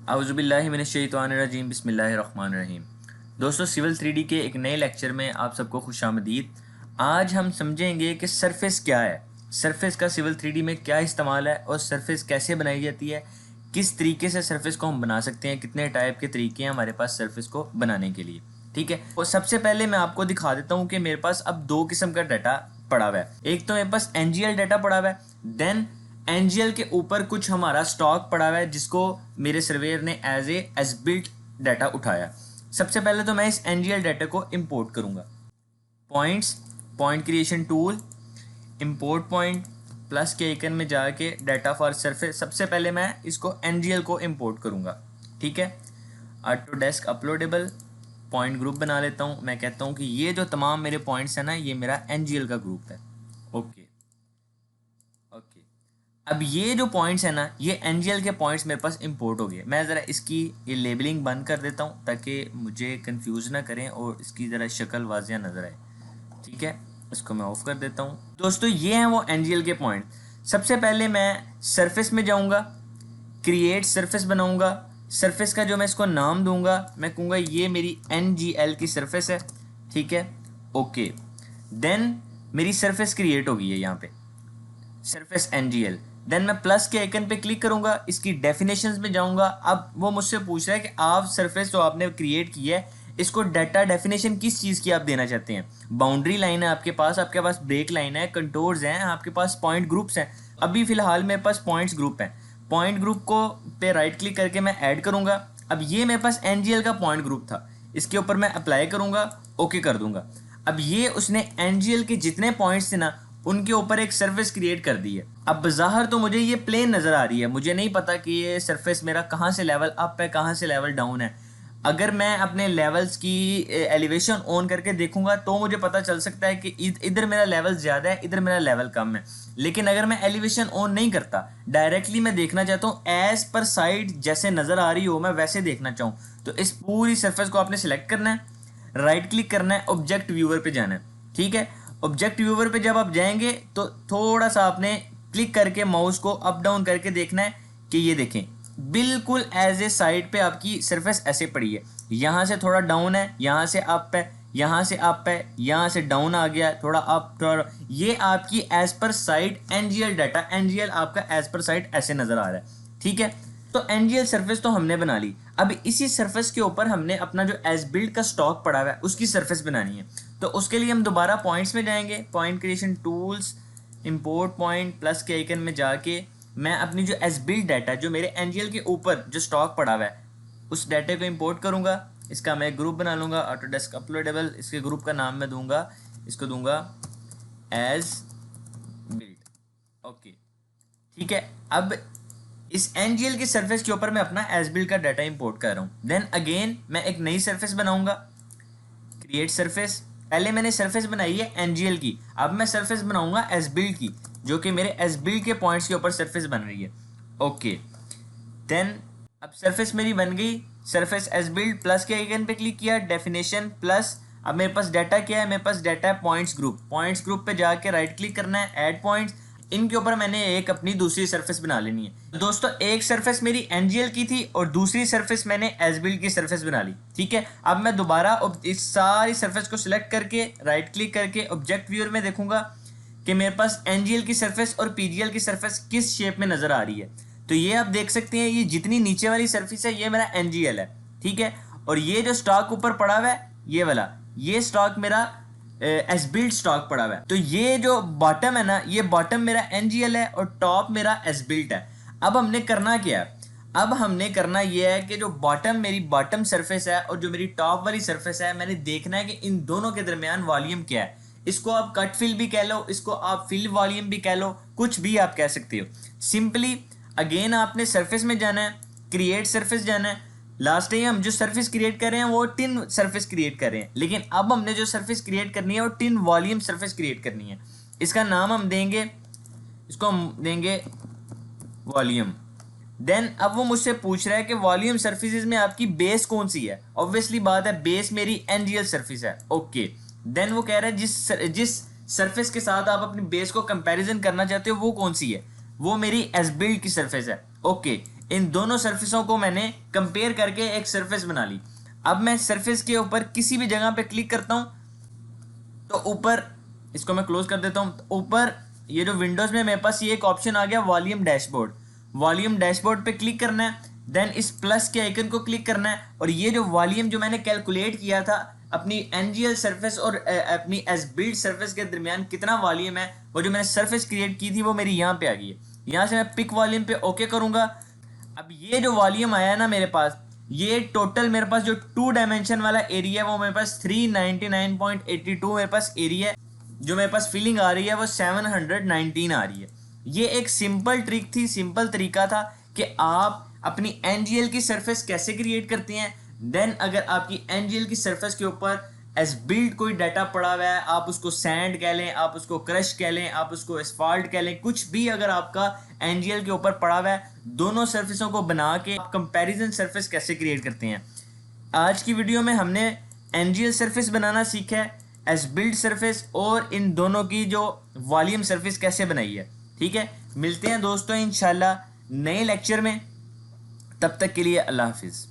औज़ुबिल्लाहि मिनश्शैतानिर्रजीम बिस्मिल्लाहिर्रहमानिर्रहीम। दोस्तों, civil 3D के एक नए लेक्चर में आप सबको खुशामदीद। आज हम समझेंगे कि सरफेस क्या है, सरफेस का सिविल 3D में क्या इस्तेमाल है और सरफेस कैसे बनाई जाती है, किस तरीके से सरफेस को हम बना सकते हैं, कितने टाइप के तरीके हैं हमारे पास सरफेस को बनाने के लिए। ठीक है, और सबसे पहले मैं आपको दिखा देता हूँ कि मेरे पास अब दो किस्म का डाटा पड़ा हुआ है। एक तो मेरे पास NGL डाटा पड़ा हुआ है, देन NGL के ऊपर कुछ हमारा स्टॉक पड़ा हुआ है जिसको मेरे सर्वेयर ने एज बिल्ट डाटा उठाया। सबसे पहले तो मैं इस NGL डाटा को इंपोर्ट करूंगा। Points, point creation tool, import point, plus के आइकन में जाके डाटा फॉर सरफेस। सबसे पहले मैं इसको NGL को इंपोर्ट करूंगा। ठीक है, ऑटोडेस्क अपलोडेबल पॉइंट ग्रुप बना लेता हूँ। मैं कहता हूँ कि ये जो तमाम मेरे पॉइंट्स हैं ना, ये मेरा NGL का ग्रुप है। ओके ओके, अब ये जो पॉइंट्स है ना, ये NGL के पॉइंट्स मेरे पास इंपोर्ट हो गए। मैं ज़रा इसकी ये लेबलिंग बंद कर देता हूँ ताकि मुझे कंफ्यूज ना करें और इसकी ज़रा शक्ल वाजिया नज़र आए। ठीक है, इसको मैं ऑफ कर देता हूँ। दोस्तों, ये हैं वो NGL के पॉइंट। सबसे पहले मैं सरफेस में जाऊँगा, क्रिएट सरफेस बनाऊँगा। सरफेस का जो मैं इसको नाम दूंगा, मैं कहूँगा ये मेरी NGL की सरफेस है। ठीक है, ओके। देन मेरी सरफेस क्रिएट होगी है यहाँ पे, सरफेस NGL। देन मैं प्लस के आइकन पे क्लिक करूंगा, इसकी डेफिनेशंस में जाऊंगा। अब वो मुझसे पूछ रहा है कि आप सरफेस जो आपने क्रिएट की है, इसको डाटा डेफिनेशन किस चीज़ की आप देना चाहते हैं। बाउंड्री लाइन है आपके पास ब्रेक लाइन है, कंटोर्स हैं, आपके पास पॉइंट ग्रुप्स हैं। अभी फिलहाल मेरे पास पॉइंट्स ग्रुप है। पॉइंट ग्रुप को पे राइट क्लिक करके मैं ऐड करूंगा। अब ये मेरे पास NGL का पॉइंट ग्रुप था, इसके ऊपर मैं अप्लाई करूंगा, ओके कर दूंगा। अब ये उसने NGL के जितने पॉइंट्स थे ना, उनके ऊपर एक सरफेस क्रिएट कर दी है। अब बज़ाहिर तो मुझे ये प्लेन नज़र आ रही है, मुझे नहीं पता कि ये सरफेस मेरा कहाँ से लेवल अप है, कहाँ से लेवल डाउन है। अगर मैं अपने लेवल्स की एलिवेशन ऑन करके देखूंगा तो मुझे पता चल सकता है कि इधर मेरा लेवल ज़्यादा है, इधर मेरा लेवल कम है। लेकिन अगर मैं एलिवेशन ऑन नहीं करता, डायरेक्टली मैं देखना चाहता हूँ एज पर साइड जैसे नज़र आ रही हो, मैं वैसे देखना चाहूँ, तो इस पूरी सरफेस को आपने सिलेक्ट करना है, राइट क्लिक करना है, ऑब्जेक्ट व्यूअर पे जाना है। ठीक है, ऑब्जेक्ट व्यूअर पे जब आप जाएंगे तो थोड़ा सा आपने क्लिक करके माउस को अप डाउन करके देखना है कि ये देखें बिल्कुल एज ए साइड पे आपकी सरफेस ऐसे पड़ी है। यहाँ से थोड़ा डाउन है, यहाँ से अप है, यहाँ से अप है, यहाँ से डाउन आ गया, थोड़ा अप, थोड़ा। ये आपकी एज पर साइड NGL डाटा, NGL आपका एज पर साइड ऐसे नज़र आ रहा है। ठीक है, तो NGL सरफेस तो हमने बना ली। अब इसी सरफेस के ऊपर हमने अपना जो एज बिल्ड का स्टॉक पड़ा हुआ है उसकी सरफेस बनानी है। तो उसके लिए हम दोबारा पॉइंट्स में जाएंगे, point creation tools, import point, plus के आइकन में जाके मैं अपनी जो एज बिल्ड डाटा जो मेरे NGL के ऊपर जो स्टॉक पड़ा हुआ है उस डाटे को इंपोर्ट करूंगा। इसका मैं ग्रुप बना लूँगा, ऑटोडेस्क अपलोडेबल। इसके ग्रुप का नाम मैं दूंगा, इसको दूंगा एज बिल्ड। ओके, ठीक है। अब इस NGL की सरफेस के ऊपर मैं अपना एज बिल्ड का डाटा इंपोर्ट कर रहा हूँ। देन अगेन मैं एक नई सरफेस बनाऊंगा, क्रिएट सरफेस। पहले मैंने सरफेस बनाई है NGL की, अब मैं सरफेस बनाऊंगा एज बिल्ड की, जो कि मेरे एज बिल्ड के पॉइंट्स के ऊपर सरफेस बन रही है। ओके, देन अब सरफेस मेरी बन गई, सरफेस एज बिल्ड, प्लस के आइकन पे क्लिक किया, डेफिनेशन प्लस। अब मेरे पास डाटा क्या है, मेरे पास डाटा है पॉइंट्स ग्रुप। पॉइंट्स ग्रुप पे जाके राइट क्लिक करना है, ऐड पॉइंट्स। इनके ऊपर मैंने एक अपनी दूसरी सरफेस बना लेनी है। दोस्तों, एक सरफेस मेरी NGL की थी और दूसरी सरफेस मैंने एज बिल्ड की सरफेस बना ली। ठीक है, अब मैं दोबारा इस सारी सरफेस को सिलेक्ट करके राइट क्लिक करके ऑब्जेक्ट व्यूअर में देखूंगा कि मेरे पास NGL की सरफेस और PGL की सरफेस किस शेप में नजर आ रही है। तो ये आप देख सकते हैं, ये जितनी नीचे वाली सरफेस है ये मेरा NGL है। ठीक है, और ये जो स्टॉक ऊपर पड़ा हुआ है ये वाला, ये स्टॉक मेरा एज बिल्ड स्टॉक पड़ा हुआ है। तो ये जो बॉटम है ना, ये बॉटम मेरा NGL है और टॉप मेरा एज बिल्ड है। अब हमने करना क्या है, अब हमने करना ये है कि जो बॉटम मेरी बॉटम सरफेस है और जो मेरी टॉप वाली सरफेस है, मैंने देखना है कि इन दोनों के दरमियान वॉल्यूम क्या है। इसको आप कट फिल भी कह लो, इसको आप फिल वॉल्यूम भी कह लो, कुछ भी आप कह सकते हो। सिंपली अगेन आपने सरफेस में जाना है, क्रिएट सरफेस जाना है। लास्ट टाइम हम जो सरफेस क्रिएट कर रहे हैं वो टिन सरफेस क्रिएट कर रहे हैं, लेकिन अब हमने जो सरफेस क्रिएट करनी है वो टिन वॉल्यूम सरफेस क्रिएट करनी है। इसका नाम हम देंगे, इसको हम देंगे वॉल्यूम। देन अब वो मुझसे पूछ रहा है कि वॉल्यूम सरफेसेस में आपकी बेस कौन सी है। ऑब्वियसली बात है, बेस मेरी NGL सरफेस है। ओके, देन वो कह रहा है जिस सरफेस के साथ आप अपनी बेस को कंपैरिजन करना चाहते हो वो कौन सी है, वो मेरी एज बिल्ड की सरफेस है। ओके, इन दोनों सरफेसों को मैंने कंपेयर करके एक सरफेस बना ली। अब मैं सरफेस के ऊपर किसी भी जगह पे क्लिक करता हूँ तो ऊपर, इसको मैं क्लोज कर देता हूँ, तो ऊपर ये जो विंडोज में मेरे पास ये एक ऑप्शन आ गया वॉल्यूम डैशबोर्ड। वॉल्यूम डैशबोर्ड पे क्लिक करना है, देन इस प्लस के आइकन को क्लिक करना है और ये जो वॉल्यूम जो मैंने कैलकुलेट किया था अपनी एनजीएल सरफेस और अपनी एज बिल्ड सरफेस के दरमियान कितना वॉल्यूम है, वो जो मैंने सरफेस क्रिएट की थी वो मेरी यहाँ पे आ गई है। यहाँ से मैं पिक वॉल्यूम पे ओके करूँगा। अब ये जो वॉल्यूम आया ना मेरे पास, ये टोटल मेरे पास जो 2 डायमेंशन वाला एरिया है वो मेरे पास 399.82 मेरे पास एरिया है। जो मेरे पास फीलिंग आ रही है वो 719 आ रही है। ये एक सिंपल ट्रिक थी, सिंपल तरीका था कि आप अपनी एनजीएल की सरफेस कैसे क्रिएट करते हैं। देन अगर आपकी एनजीएल की सरफेस के ऊपर एज बिल्ड कोई डाटा पड़ा हुआ है, आप उसको सैंड कह लें, आप उसको क्रश कह लें, आप उसको एस्फाल्ट कह लें, कुछ भी अगर आपका एनजीएल के ऊपर पड़ा हुआ है, दोनों सरफेसों को बना के आप कंपैरिजन सरफेस कैसे क्रिएट करते हैं। आज की वीडियो में हमने एनजीएल सरफेस बनाना सीखा है, एज बिल्ड सरफेस और इन दोनों की जो वॉल्यूम सरफेस कैसे बनाई है। ठीक है, मिलते हैं दोस्तों इंशाल्लाह नए लेक्चर में, तब तक के लिए अल्लाह हाफिज़।